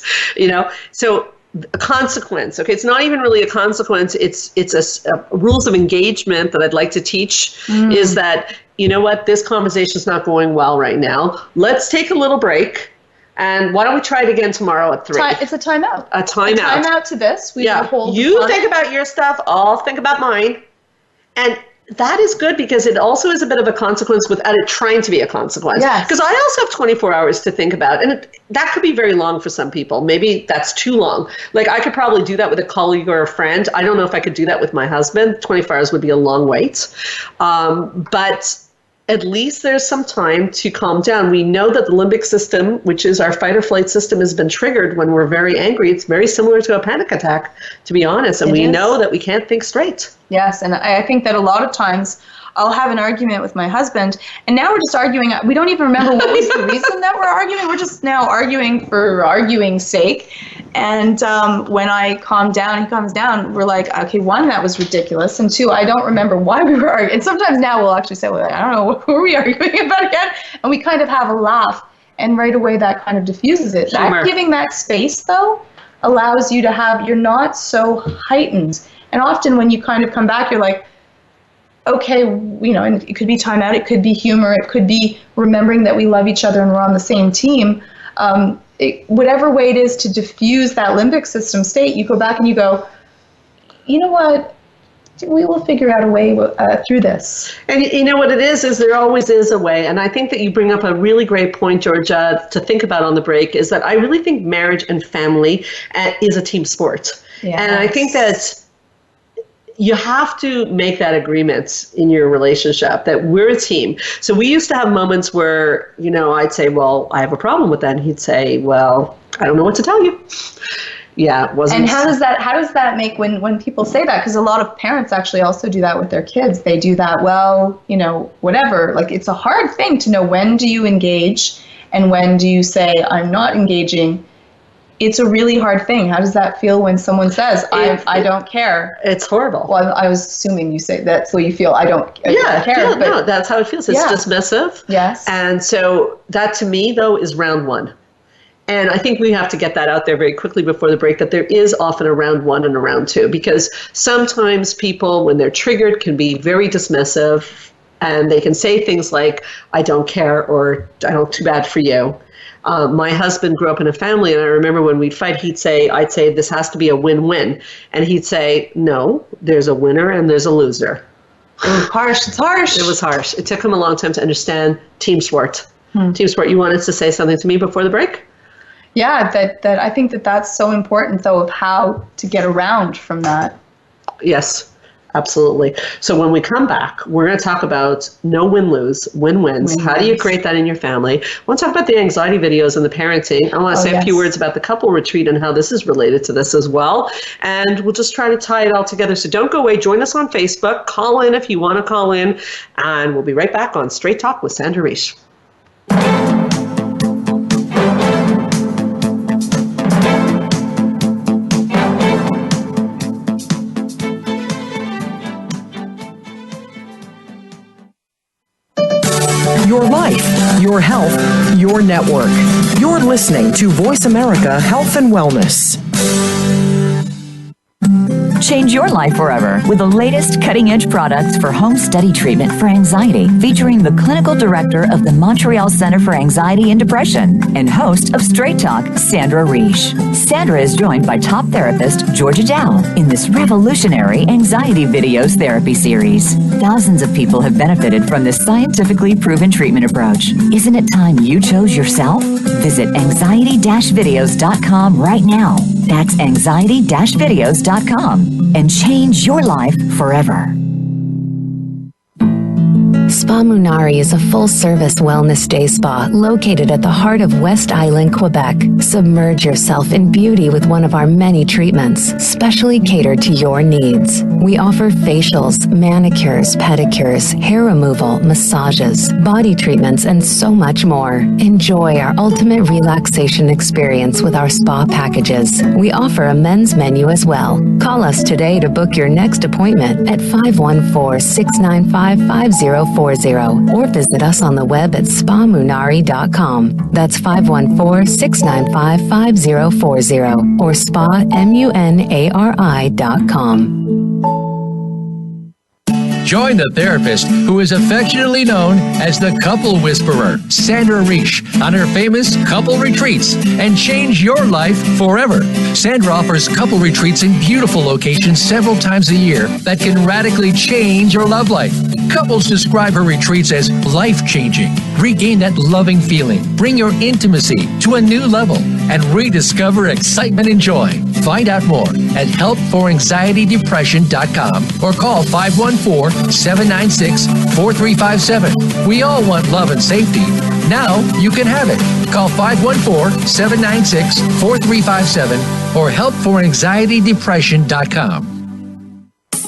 So a consequence. Okay, it's not even really a consequence. It's a rules of engagement that I'd like to teach. Is that, you know what, this conversation is not going well right now. Let's take a little break. And why don't we try it again tomorrow at 3? It's a timeout. A timeout. A timeout to this. You think about your stuff. I'll think about mine. And that is good, because it also is a bit of a consequence without it trying to be a consequence. Yes. Because I also have 24 hours to think about, and that could be very long for some people. Maybe that's too long. Like, I could probably do that with a colleague or a friend. I don't know if I could do that with my husband. 24 hours would be a long wait. But at least there's some time to calm down. We know that the limbic system, which is our fight or flight system, has been triggered when we're very angry. It's very similar to a panic attack, to be honest. And we know that we can't think straight. Yes, and I think that a lot of times I'll have an argument with my husband, and now we're just arguing. We don't even remember what was the reason that we're arguing. We're just now arguing for arguing's sake. And when I calm down, he calms down, we're like, okay, 1, that was ridiculous. And 2, I don't remember why we were arguing. And sometimes now we'll actually say, well, I don't know, what were we arguing about again? And we kind of have a laugh. And right away that kind of diffuses it. Giving that space, though, allows you to have, you're not so heightened. And often when you kind of come back, you're like, okay, and it could be timeout, it could be humor, it could be remembering that we love each other and we're on the same team. Whatever way it is to diffuse that limbic system state, you go back and you go, you know what, we will figure out a way through this. And you know what it is there always is a way. And I think that you bring up a really great point, Georgia, to think about on the break, is that I really think marriage and family is a team sport. Yes. And I think that you have to make that agreement in your relationship that we're a team. So we used to have moments where, I'd say, well, I have a problem with that. And he'd say, well, I don't know what to tell you. Yeah, it wasn't. And how does that make when people say that? Because a lot of parents actually also do that with their kids. They do that, well, whatever. Like, it's a hard thing to know, when do you engage and when do you say, I'm not engaging? It's a really hard thing. How does that feel when someone says, I don't care? It's horrible. Well, I was assuming you say that's what you feel. I don't care. No, that's how it feels. It's dismissive. Yes. And so that, to me, though, is round 1. And I think we have to get that out there very quickly before the break, that there is often a round 1 and a round 2, because sometimes people, when they're triggered, can be very dismissive, and they can say things like, I don't care, or I don't, too bad for you. My husband grew up in a family, and I remember when we'd fight, I'd say, this has to be a win-win. And he'd say, no, there's a winner and there's a loser. Harsh. It's harsh. It was harsh. It took him a long time to understand team sport. Team sport. You wanted to say something to me before the break? Yeah, that I think that's so important, though, of how to get around from that. Yes. Absolutely. So when we come back, we're going to talk about no win-lose, win-wins. How do you create that in your family? I want to talk about the anxiety videos and the parenting. I want to say a few words about the couple retreat and how this is related to this as well. And we'll just try to tie it all together. So don't go away. Join us on Facebook. Call in if you want to call in. And we'll be right back on Straight Talk with Sandra Reish. Your life, your health, your network. You're listening to Voice America Health and Wellness. Change your life forever with the latest cutting-edge products for home study treatment for anxiety, featuring the clinical director of the Montreal Center for Anxiety and Depression and host of Straight Talk, Sandra Reish. Sandra is joined by top therapist Georgia Dow in this revolutionary anxiety videos therapy series. Thousands of people have benefited from this scientifically proven treatment approach. Isn't it time you chose yourself? Visit anxiety-videos.com right now. That's anxiety-videos.com and change your life forever. Spa Munari is a full-service wellness day spa located at the heart of West Island, Quebec. Submerge yourself in beauty with one of our many treatments, specially catered to your needs. We offer facials, manicures, pedicures, hair removal, massages, body treatments, and so much more. Enjoy our ultimate relaxation experience with our spa packages. We offer a men's menu as well. Call us today to book your next appointment at 514-695-5040 or visit us on the web at spamunari.com. That's 514-695-5040 or spamunari.com. Join the therapist who is affectionately known as the Couple Whisperer, Sandra Reish, on her famous couple retreats and change your life forever. Sandra offers couple retreats in beautiful locations several times a year that can radically change your love life. Couples describe her retreats as life-changing. Regain that loving feeling, bring your intimacy to a new level, and rediscover excitement and joy. Find out more at helpforanxietydepression.com or call 514-796-4357. We all want love and safety. Now you can have it. Call 514-796-4357 or helpforanxietydepression.com.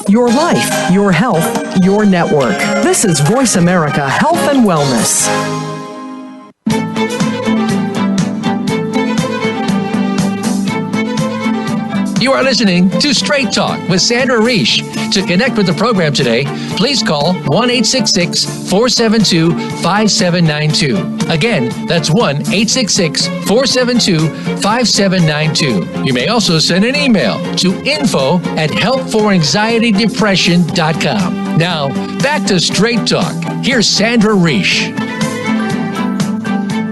Your life, your health, your network. This is Voice America Health and Wellness. You are listening to Straight Talk with Sandra Reish. To connect with the program today, please call 1-866-472-5792. Again, that's 1-866-472-5792. You may also send an email to info@helpforanxietydepression.com. Now, back to Straight Talk. Here's Sandra Reish.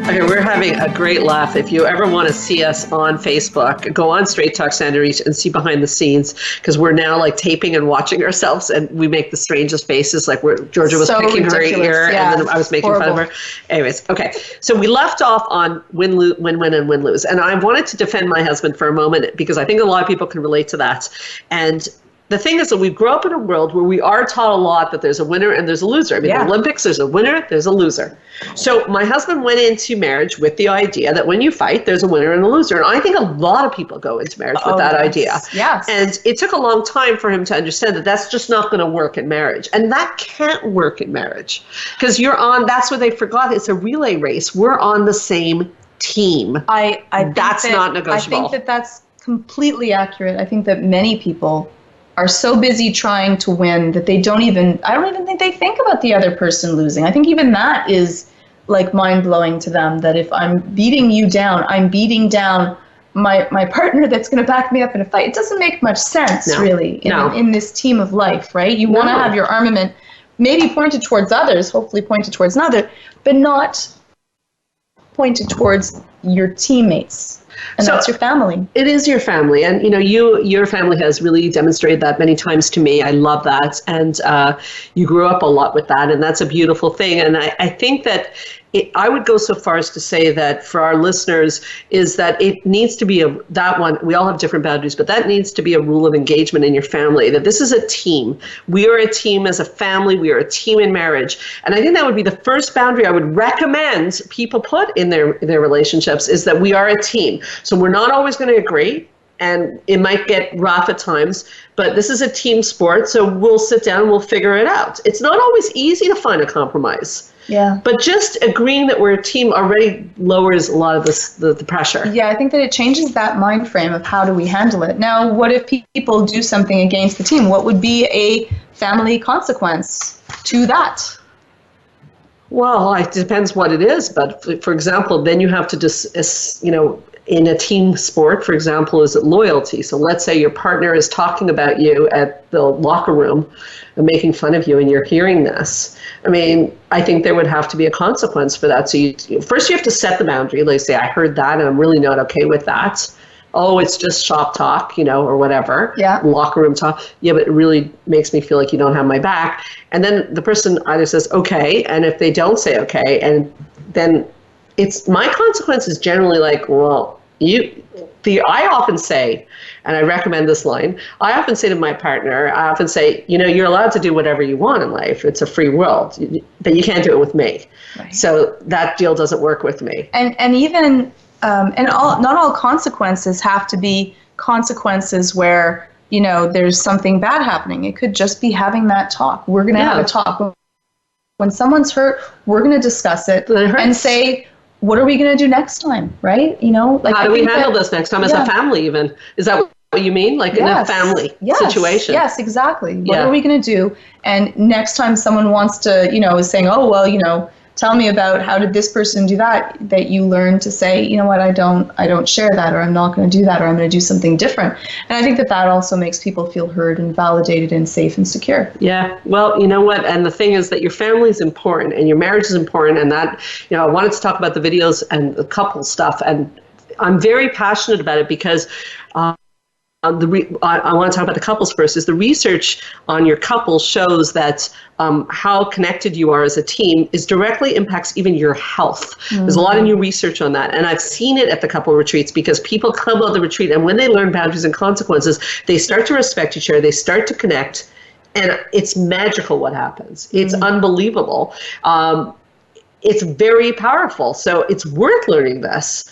Okay, we're having a great laugh. If you ever want to see us on Facebook, go on Straight Talk Sandra Reish and see behind the scenes, because we're now like taping and watching ourselves, and we make the strangest faces. Like Georgia was picking ridiculous. Her ear, yeah, and then I was making fun of her. Anyways, okay. So we left off on win, and win-lose. And I wanted to defend my husband for a moment, because I think a lot of people can relate to that. And the thing is that we grow up in a world where we are taught a lot that there's a winner and there's a loser. I mean, the Olympics, there's a winner, there's a loser. So my husband went into marriage with the idea that when you fight, there's a winner and a loser. And I think a lot of people go into marriage with that idea. Yes. And it took a long time for him to understand that that's just not going to work in marriage. And that can't work in marriage, because that's what they forgot. It's a relay race. We're on the same team. That's not negotiable. I think that that's completely accurate. I think that many people are so busy trying to win that I don't even think they think about the other person losing. I think even that is like mind-blowing to them, that if I'm beating you down, I'm beating down my partner that's going to back me up in a fight. It doesn't make much sense, really, in this team of life, right? You want to have your armament maybe pointed towards others, hopefully pointed towards another, but not pointed towards your teammates. And so that's your family. It is your family. And, your family has really demonstrated that many times to me. I love that. And you grew up a lot with that. And that's a beautiful thing. And I think that I would go so far as to say that for our listeners is that it needs to be we all have different boundaries, but that needs to be a rule of engagement in your family, that this is a team. We are a team as a family. We are a team in marriage. And I think that would be the first boundary I would recommend people put in their relationships, is that we are a team. So we're not always going to agree, and it might get rough at times, but this is a team sport. So we'll sit down and we'll figure it out. It's not always easy to find a compromise. Yeah. But just agreeing that we're a team already lowers a lot of the pressure. Yeah, I think that it changes that mind frame of how do we handle it. Now, what if people do something against the team? What would be a family consequence to that? Well, it depends what it is. But for example, then you have to in a team sport, for example, is it loyalty? So let's say your partner is talking about you at the locker room and making fun of you, and you're hearing this. I mean, I think there would have to be a consequence for that. So first you have to set the boundary. Like, say, I heard that and I'm really not okay with that. Oh, it's just shop talk, or whatever. Yeah. Locker room talk. Yeah, but it really makes me feel like you don't have my back. And then the person either says, okay, and if they don't say okay, and then my consequence is generally like, well, I often say, and I recommend this line, I often say to my partner, you're allowed to do whatever you want in life. It's a free world, but you can't do it with me. Right. So that deal doesn't work with me. And even, not all consequences have to be consequences where, there's something bad happening. It could just be having that talk. We're going to have a talk. When someone's hurt, we're going to discuss it and say, what are we going to do next time, right? How do we handle this next time as a family even? Is that what you mean? Like in a family situation? Yes, exactly. What are we going to do? And next time someone wants to, is saying, oh, well, tell me about how did this person do that you learn to say, you know what, I don't share that, or I'm not going to do that, or I'm going to do something different. And I think that also makes people feel heard and validated and safe and secure. Yeah. Well, you know what? And the thing is that your family is important and your marriage is important. And that, I wanted to talk about the videos and the couple stuff. And I'm very passionate about it because I want to talk about the couples first. Is the research on your couple shows that how connected you are as a team directly impacts even your health. Mm-hmm. There's a lot of new research on that. And I've seen it at the couple retreats because people come out of the retreat and when they learn boundaries and consequences, they start to respect each other, they start to connect, and it's magical what happens. It's unbelievable. It's very powerful. So it's worth learning this.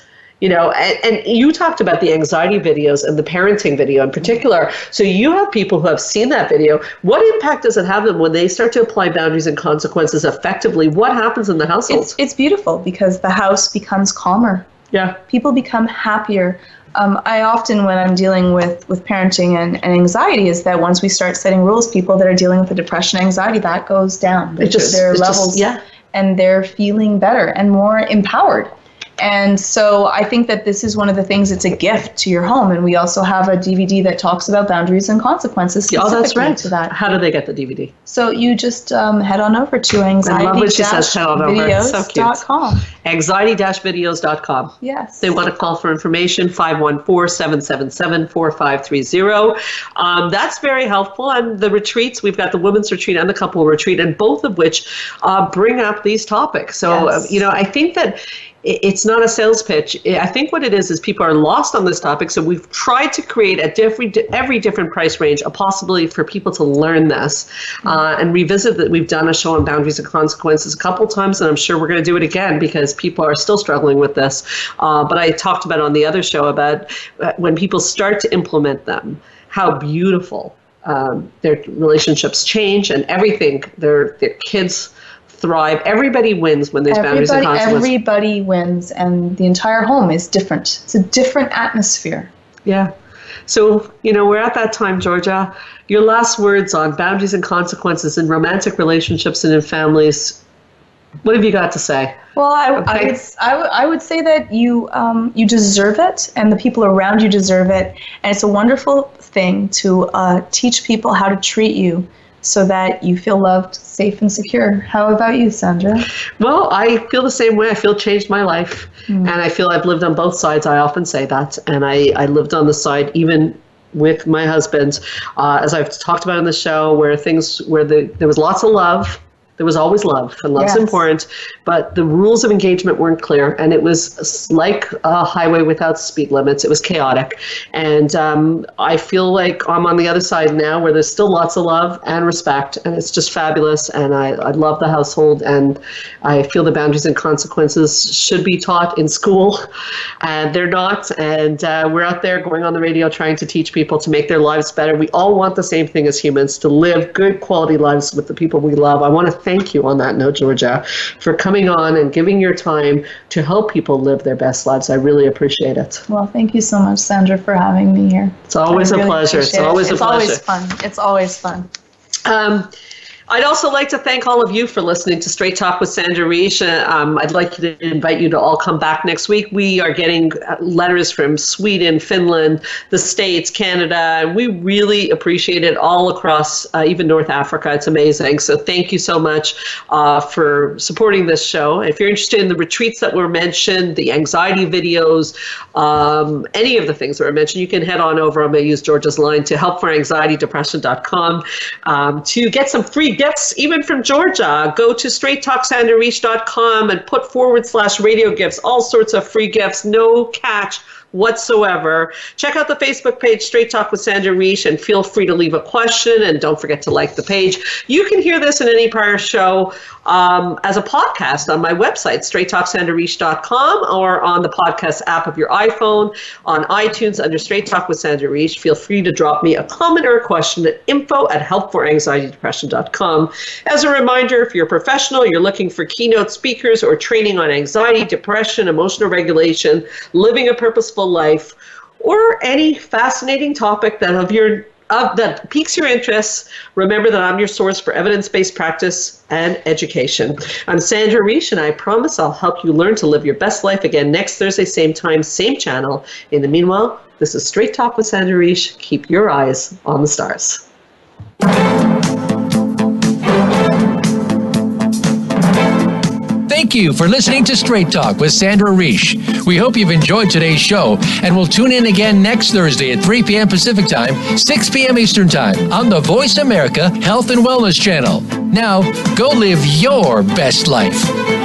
And you talked about the anxiety videos and the parenting video in particular. So you have people who have seen that video. What impact does it have them when they start to apply boundaries and consequences effectively? What happens in the household? It's beautiful because the house becomes calmer. Yeah. People become happier. I often, when I'm dealing with parenting and anxiety, is that once we start setting rules, people that are dealing with the depression, anxiety, that goes down. Their levels, and they're feeling better and more empowered. And so I think that this is one of the things, it's a gift to your home. And we also have a DVD that talks about boundaries and consequences specifically to that. How do they get the DVD? So you just head on over to anxiety-videos.com. Anxiety-videos.com. Yes. They want to call for information, 514-777-4530. That's very helpful. And the retreats, we've got the women's retreat and the couple retreat, and both of which bring up these topics. So, I think that it's not a sales pitch. I think what it is people are lost on this topic. So we've tried to create every different price range, a possibility for people to learn this and revisit that. We've done a show on boundaries and consequences a couple times, and I'm sure we're going to do it again because people are still struggling with this. But I talked about on the other show about when people start to implement them, how beautiful their relationships change and everything. Their kids thrive. Everybody wins when there's boundaries and consequences. Everybody wins, and the entire home is different. It's a different atmosphere. Yeah. So, we're at that time, Georgia. Your last words on boundaries and consequences in romantic relationships and in families. What have you got to say? Well, I would say that you deserve it, and the people around you deserve it, and it's a wonderful thing to teach people how to treat you so that you feel loved, safe, and secure. How about you, Sandra? Well, I feel the same way. I feel it changed my life, and I feel I've lived on both sides. I often say that, and I lived on the side even with my husband, as I've talked about in the show, where there was lots of love. There was always love, and love's important, but the rules of engagement weren't clear, and it was like a highway without speed limits. It was chaotic, and I feel like I'm on the other side now where there's still lots of love and respect, and it's just fabulous, and I love the household, and I feel the boundaries and consequences should be taught in school, and they're not, and we're out there going on the radio trying to teach people to make their lives better. We all want the same thing as humans, to live good quality lives with the people we love. I want to thank you on that note, Georgia, for coming on and giving your time to help people live their best lives. I really appreciate it. Well, thank you so much, Sandra, for having me here. It's always a pleasure. It's always a pleasure. It's always fun. I'd also like to thank all of you for listening to Straight Talk with Sandra Reish. I'd like to invite you to all come back next week. We are getting letters from Sweden, Finland, the States, Canada, and we really appreciate it all across even North Africa. It's amazing. So thank you so much for supporting this show. If you're interested in the retreats that were mentioned, the anxiety videos, any of the things that were mentioned, you can head on over. I'm going to use Georgia's line to helpforanxietydepression.com to get some free gifts, even from Georgia. Go to straighttalksandrareish.com and put /radio gifts, all sorts of free gifts, no catch, whatsoever. Check out the Facebook page, Straight Talk with Sandra Reish, and feel free to leave a question, and don't forget to like the page. You can hear this in any prior show as a podcast on my website, straighttalksandrareish.com, or on the podcast app of your iPhone, on iTunes under Straight Talk with Sandra Reish. Feel free to drop me a comment or a question at info@helpforanxietydepression.com. As a reminder, if you're a professional, you're looking for keynote speakers or training on anxiety, depression, emotional regulation, living a purposeful life, or any fascinating topic that piques your interest, remember that I'm your source for evidence-based practice and education. I'm Sandra Reish, and I promise I'll help you learn to live your best life again next Thursday, same time, same channel. In the meanwhile, this is Straight Talk with Sandra Reish. Keep your eyes on the stars. Thank you for listening to Straight Talk with Sandra Reish. We hope you've enjoyed today's show, and we'll tune in again next Thursday at 3 p.m. Pacific Time, 6 p.m. Eastern Time on the Voice America Health and Wellness Channel. Now, go live your best life.